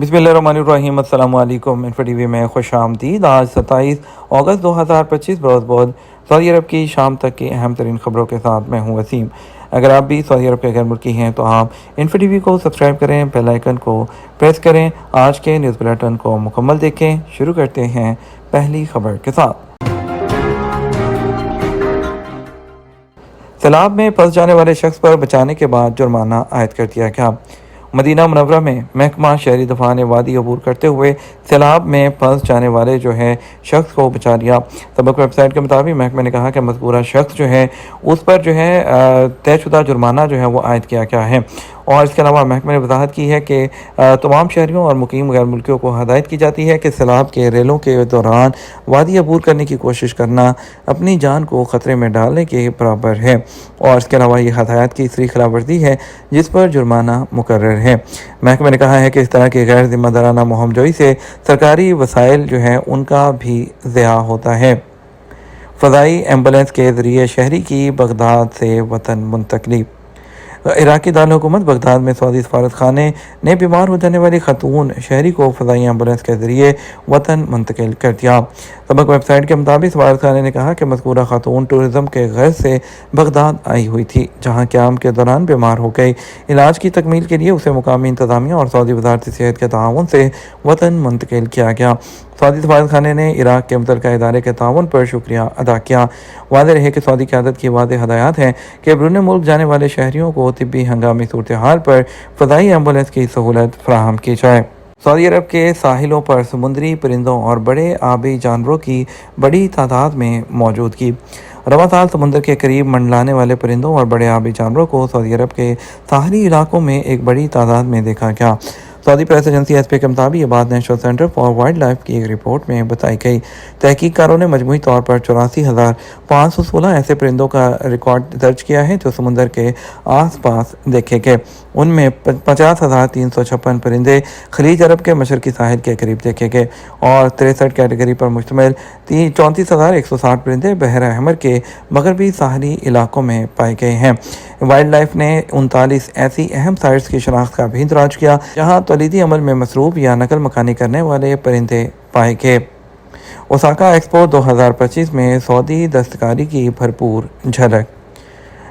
बिस्मिल्लाहिर्रहमानिर्रहीम। अस्सलाम वालेकुम। इन्फो टीवी में खुश आमदीद। आज 27 अगस्त 2025 बरोज़ सऊदी अरब की शाम तक की अहम तरीन खबरों के साथ मैं हूँ वसीम। अगर आप भी सऊदी अरब के गैर मुल्की हैं तो आप इन्फो टीवी को सब्सक्राइब करें, बेल आइकन को प्रेस करें। आज के न्यूज़ बुलेटिन को मुकम्मल देखें। शुरू करते हैं पहली खबर के साथ। सैलाब में फंस जाने वाले शख्स पर बचाने के बाद जुर्माना आयद कर दिया गया। मदीना मुनव्वरा में महकमा शहरी दफा ने वादी अबूर करते हुए सैलाब में फंस जाने वाले शख्स को बचा लिया। सबक वेबसाइट के मुताबिक महकमे ने कहा कि मज़कूरा शख्स उस पर तयशुदा जुर्माना वो आयद किया गया है। और इसके अलावा महकमे ने वजाहत की है कि तमाम शहरियों और मुकीम गैर मुल्कियों को हदायत की जाती है कि सैलाब के रेलों के दौरान वादी अबूर करने की कोशिश करना अपनी जान को ख़तरे में डालने के बराबर है। और इसके अलावा ये हदायत की तीसरी खिलाफ वर्जी है जिस पर जुर्माना मुकर्रर है। महकमे ने कहा है कि इस तरह की गैर जिम्मेदाराना मुहिमजोई से सरकारी वसाइल उनका भी ज़िया होता है। फ़ज़ाई एम्बुलेंस के ज़रिए शहरी की बगदाद से वतन मुंतकली। इराकी दारकूमत बगदाद में सऊदी सफारत खाने ने बीमार हो जाने वाली खातून शहरी को फ़ज़ाई एम्बुलेंस के ज़रिए वतन मुंतकिल कर दिया। सबक वेबसाइट के मुताबिक सफारत खाने ने कहा कि मज़कूरा खातून टूरिज़म के गर्ज से बगदाद आई हुई थी, जहाँ क़याम के दौरान बीमार हो गई। इलाज की तकमील के लिए उसे मुकामी इंतज़ामिया और सऊदी वज़ारत सेहत के ताउन से वतन मुंतकिल किया गया। सऊदी सफारत खाने ने इराक के मुतल्लिका इदारे के ताउन पर शुक्रिया अदा किया। वाज़ेह रहे कि सऊदी क़यादत की वाज़ेह हदायत हैं कि बैरून मुल्क जाने वाले शहरियों को तिब्बी हंगामी सूरत हाल पर फ़ज़ाई एम्बुलेंस की सहूलत फराहम की जाए। सऊदी अरब के साहिलों पर समुद्री परिंदों और बड़े आबी जानवरों की बड़ी तादाद में मौजूदगी। रवां साल समुद्र के करीब मंडलाने वाले परिंदों और बड़े आबी जानवरों को सऊदी अरब के साहली इलाकों में एक बड़ी तादाद में देखा गया। सऊदी प्रेस एजेंसी एसपी के मुताबिक ये बात national centre for wild life की एक रिपोर्ट में बताई गई। तहकीककारों ने मजमूई तौर पर 84,516 ऐसे परिंदों का रिकॉर्ड दर्ज किया है जो समुद्र के आसपास देखे गए। उनमें 50,356 परिंदे खलीज अरब के मशरकी साहिल के करीब देखे गए और 63 कैटेगरी पर मुश्तमिल 34,160 परिंदे बहर अहमर के मगरबी साहली इलाकों में पाए गए हैं। वाइल्ड लाइफ ने 39 ऐसी अहम साइट्स की शनाख्त का भी इंदराज किया जहाँ तौलीदी अमल में मसरूफ़ या नकल मकानी करने वाले परिंदे पाए गए। ओसाका एक्सपो 2025 में सऊदी दस्तकारी की भरपूर झलक।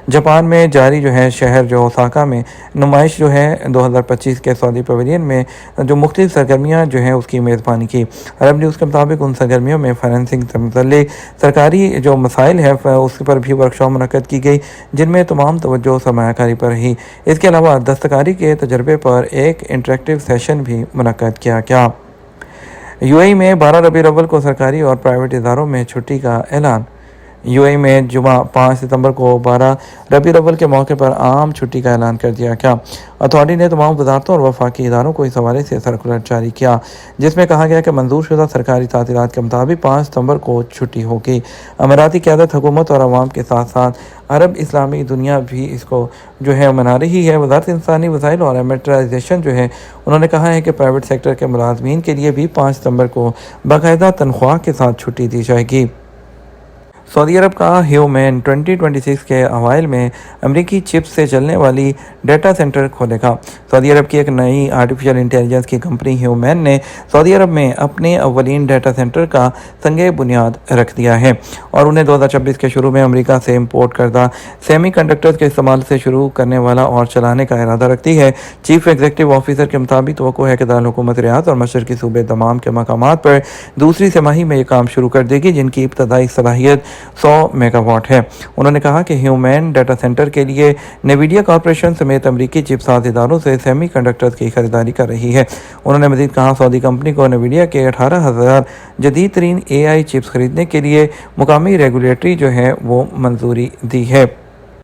जापान में जारी शहर ओसाका में नुमाइश 2025 के सऊदी पवेलियन में मुख्तलिफ सरगर्मियाँ उसकी मेज़बानी की। अरब न्यूज़ के मुताबिक उन सरगर्मियों में फाइनेंसिंग से मुतल्लिक सरकारी मसाइल है उस पर भी वर्कशॉप मुनक़्क़द की गई जिनमें तमाम तवज्जो सरमायाकारी पर रही। इसके अलावा दस्तकारी के तजर्बे पर एक इंटरेक्टिव सेशन भी मुनक़्क़द किया गया। यूएई में 12 रबीउल अव्वल को सरकारी और प्राइवेट इदारों में छुट्टी का ऐलान। यूएई में जुमा 5 सितंबर को 12 रबीउल अव्वल के मौके पर आम छुट्टी का ऐलान कर दिया गया। अथॉरिटी ने तमाम वजारतों और वफाकी इदारों को इस हवाले से सर्कुलर जारी किया जिसमें कहा गया कि मंजूर शुदा सरकारी तातीलात के मुताबिक 5 सितंबर को छुट्टी होगी। अमीराती क़यादत हुकूमत और अवाम के साथ साथ अरब इस्लामी दुनिया भी इसको मना रही है। वज़ारत इंसानी वसाइल और एमेट्राइजेशन उन्होंने कहा है कि प्राइवेट सेक्टर के मुलाजमीन के लिए भी 5 सितंबर को बाकायदा तनख्वाह के साथ छुट्टी दी जाएगी। सऊदी अरब का ह्यूमैन 2026 के अवाइल में अमरीकी चिप्स से चलने वाली डाटा सेंटर खोलेगा। सऊदी अरब की एक नई आर्टिफिशियल इंटेलिजेंस की कंपनी ह्यूमैन ने सऊदी अरब में अपने अव्वलीन डाटा सेंटर का संगे बुनियाद रख दिया है और उन्हें 2026 के शुरू में अमेरिका से इम्पोर्ट करदा सेमी कंडक्टर्स के इस्तेमाल से शुरू करने वाला और चलाने का इरादा रखती है। चीफ एग्जीक्यूटिव ऑफिसर के मुताबिक तवक्को है कि दारुल-हुकूमत रियाद और मशरकी सूबे दमाम के मकामात पर दूसरी तिमाही में ये काम शुरू कर देगी जिनकी इब्तदाई सलाहियत 100 मेगावाट है। उन्होंने कहा कि ह्यूमैन डाटा सेंटर के लिए नेविडिया कॉर्पोरेशन समेत अमरीकी चिप साज इदारों से सेमी कंडक्टर्स की खरीदारी कर रही है। उन्होंने मजीद कहा सऊदी कंपनी को नेविडिया के 18,000 जदीद तरीन AI चिप्स खरीदने के लिए मुकामी रेगुलेटरी वो मंजूरी दी है।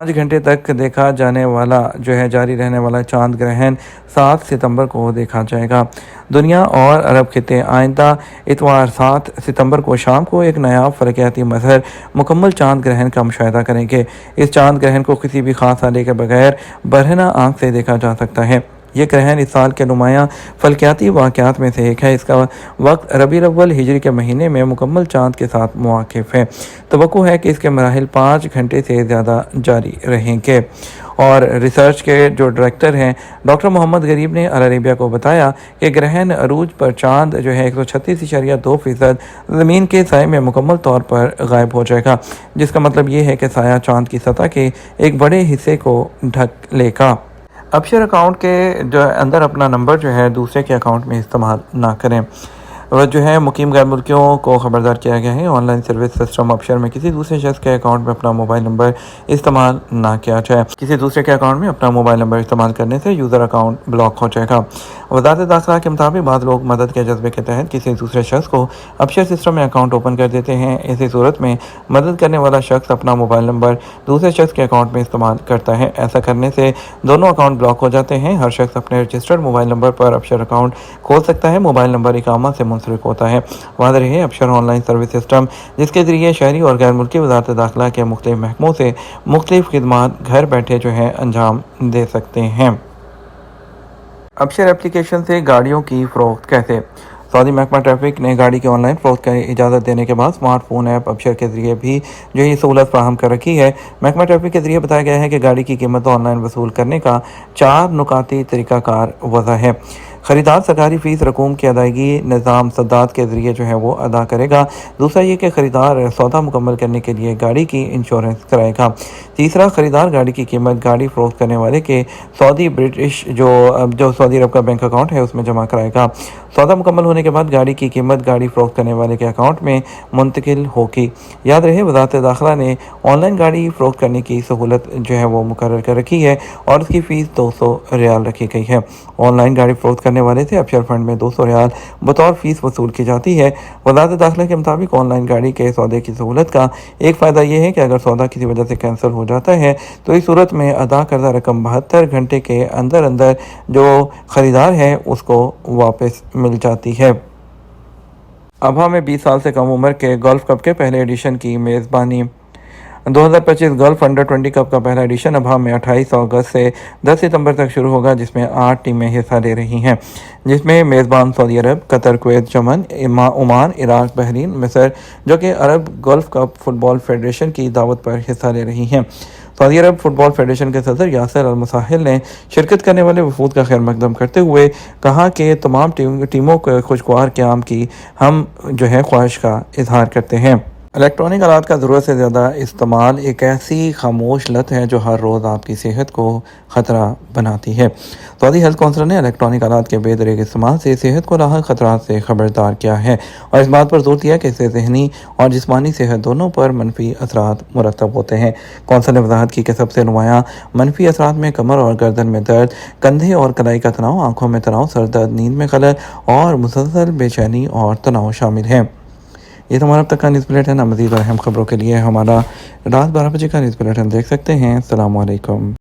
5 घंटे तक देखा जाने वाला जारी रहने वाला चांद ग्रहण 7 सितंबर को देखा जाएगा। दुनिया और अरब खिते आइंदा इतवार 7 सितंबर को शाम को एक नया फलकियाती मजहर मुकम्मल चांद ग्रहण का मुशाहिदा करेंगे। इस चांद ग्रहण को किसी भी खास आले के बगैर बरहना आँख से देखा जा सकता है। یہ ग्रहण इस साल के नुमायां फल्कियाती वाक़यात में से एक है। इसका वक्त रबीउल अव्वल हिजरी के महीने में मुकम्मल चाँद के साथ मुवाक़िफ़ है। तवक्को है कि इसके मराहिल 5 घंटे से ज़्यादा जारी रहेंगे। और रिसर्च के जो डायरेक्टर हैं डॉक्टर मोहम्मद गरीब ने अल अरेबिया को बताया कि ग्रहण अरूज पर चाँद जो है 136.2% ज़मीन के साए में मुकम्मल तौर पर गायब हो जाएगा, जिसका मतलब ये है कि साया चाँद की सतह के एक बड़े हिस्से को ढक लेगा। अपशर अकाउंट के जो अंदर अपना नंबर जो है दूसरे के अकाउंट में इस्तेमाल ना करें। और जो है मुकीम गैर मुल्कियों को ख़बरदार किया गया है, ऑनलाइन सर्विस सिस्टम अपशर में किसी दूसरे शख्स के अकाउंट में अपना मोबाइल नंबर इस्तेमाल ना किया जाए। किसी दूसरे के अकाउंट में अपना मोबाइल नंबर इस्तेमाल करने से यूज़र अकाउंट ब्लॉक हो जाएगा। वज़ारत दाखिला के मुताबिक बाद लोग मदद के जज्बे के तहत किसी दूसरे शख्स को अपशर सिस्टम में अकाउंट ओपन कर देते हैं। ऐसी सूरत में मदद करने वाला शख्स अपना मोबाइल नंबर दूसरे शख्स के अकाउंट में इस्तेमाल करता है। ऐसा करने से दोनों अकाउंट ब्लॉक हो जाते हैं। हर शख्स अपने रजिस्टर्ड मोबाइल नंबर पर अपशर अकाउंट खोल सकता है। मोबाइल नंबर इकामा से मुंसलिक होता है। वाज़ेह है, अपशर ऑनलाइन सर्विस सिस्टम जिसके ज़रिए शहरी और गैर मुल्की वज़ारत दाखिला के मुख्तलिफ महकमों से मुख्तलिफ खिदमात घर बैठे जो है अंजाम दे सकते हैं। अपशर एप्लीकेशन से गाड़ियों की फ़रोख्त कैसे? सऊदी महकमा ट्रैफिक ने गाड़ी की ऑनलाइन फ़रोख्त की इजाज़त देने के बाद स्मार्टफोन ऐप अपशर के ज़रिए भी जो ये सहूलत फ़राहम कर रखी है। महकमा ट्रैफिक के ज़रिए बताया गया है कि गाड़ी की कीमत ऑनलाइन वसूल करने का 4 नुकाती तरीक़ाकार वज़ा है। ख़रीदार सरकारी फ़ीस रकूम की अदायगी निज़ाम सद्दात के ज़रिए जो है वो अदा करेगा। दूसरा ये कि ख़रीदार सौदा मुकम्मल करने के लिए गाड़ी की इंश्योरेंस कराएगा। तीसरा, ख़रीदार गाड़ी की कीमत गाड़ी फ़रोख्त करने वाले के सऊदी ब्रिटिश जो सऊदी अरब का बैंक अकाउंट है उसमें जमा कराएगा। सौदा मुकम्मल होने के बाद गाड़ी की कीमत गाड़ी फ़रोख्त करने वाले के अकाउंट में मुंतकिल होगी। याद रहे, वज़ारत दाखिला ने ऑनलाइन गाड़ी फ़रोख्त करने की सहूलत जो है वो मुकर्रर कर रखी है और उसकी फ़ीस 200 रियाल रखी गई है। ऑनलाइन गाड़ी फ़रोख्त करने वाले से अपशर फंड में 200 रियाल बतौर फ़ीस वसूल की जाती है। वज़ारत दाखिला के मुताबिक ऑनलाइन गाड़ी के सौदे की सहूलत का एक फ़ायदा यह है कि अगर सौदा किसी वजह से कैंसिल हो जाता है तो इस सूरत में अदा करदा रकम 72 घंटे के अंदर अंदर जो ख़रीदार है उसको वापस मिल जाती है। अबहा में 20 साल से कम उम्र के गोल्फ कप के पहले एडिशन की मेज़बानी। 2025 गोल्फ अंडर 20 कप का पहला एडिशन अबहा में 28 अगस्त से 10 सितंबर तक शुरू होगा, जिसमें 8 टीमें हिस्सा ले रही हैं, जिसमें मेज़बान सऊदी अरब, Qatar, Kuwait, Yemen, Oman, Iraq, Bahrain, मिस्र जो कि Arab Gulf Cup Football Federation की दावत पर हिस्सा ले रही हैं। सऊदी अरब फुटबॉल फेडरेशन के सदर यासिर अल मुसाहिल ने शिरकत करने वाले वफूद का खैर मकदम करते हुए कहा कि तमाम टीमों को खुशगवार क़याम की हम जो है ख्वाहिश का इजहार करते हैं। इलेक्ट्रॉनिक आलात का ज़रूरत से ज़्यादा इस्तेमाल एक ऐसी खामोश लत है जो हर रोज़ आपकी सेहत को ख़तरा बनाती है। सऊदी हेल्थ कौंसिल ने इलेक्ट्रॉनिक आलात के बेदरीग इस्तेमाल से सेहत को लाहक ख़तरात से खबरदार किया है और इस बात पर जोर दिया कि इससे ज़हनी और जिस्मानी सेहत दोनों पर मनफी असरात मुरतब होते हैं। कौंसिल ने वजाहत की कि सबसे नुमायां मनफी असरात में कमर और गर्दन में दर्द, कंधे और कलाई का तनाव, आँखों में तनाव, सर दर्द, नींद में खलल और मुसलसल बेचैनी और तनाव शामिल है। ये तो हमारा अब तक का न्यूज़ बुलेटिन है। मज़ीद और अहम खबरों के लिए हमारा रात 12 बजे का न्यूज़ बुलेटिन देख सकते हैं। अस्सलाम वालेकुम।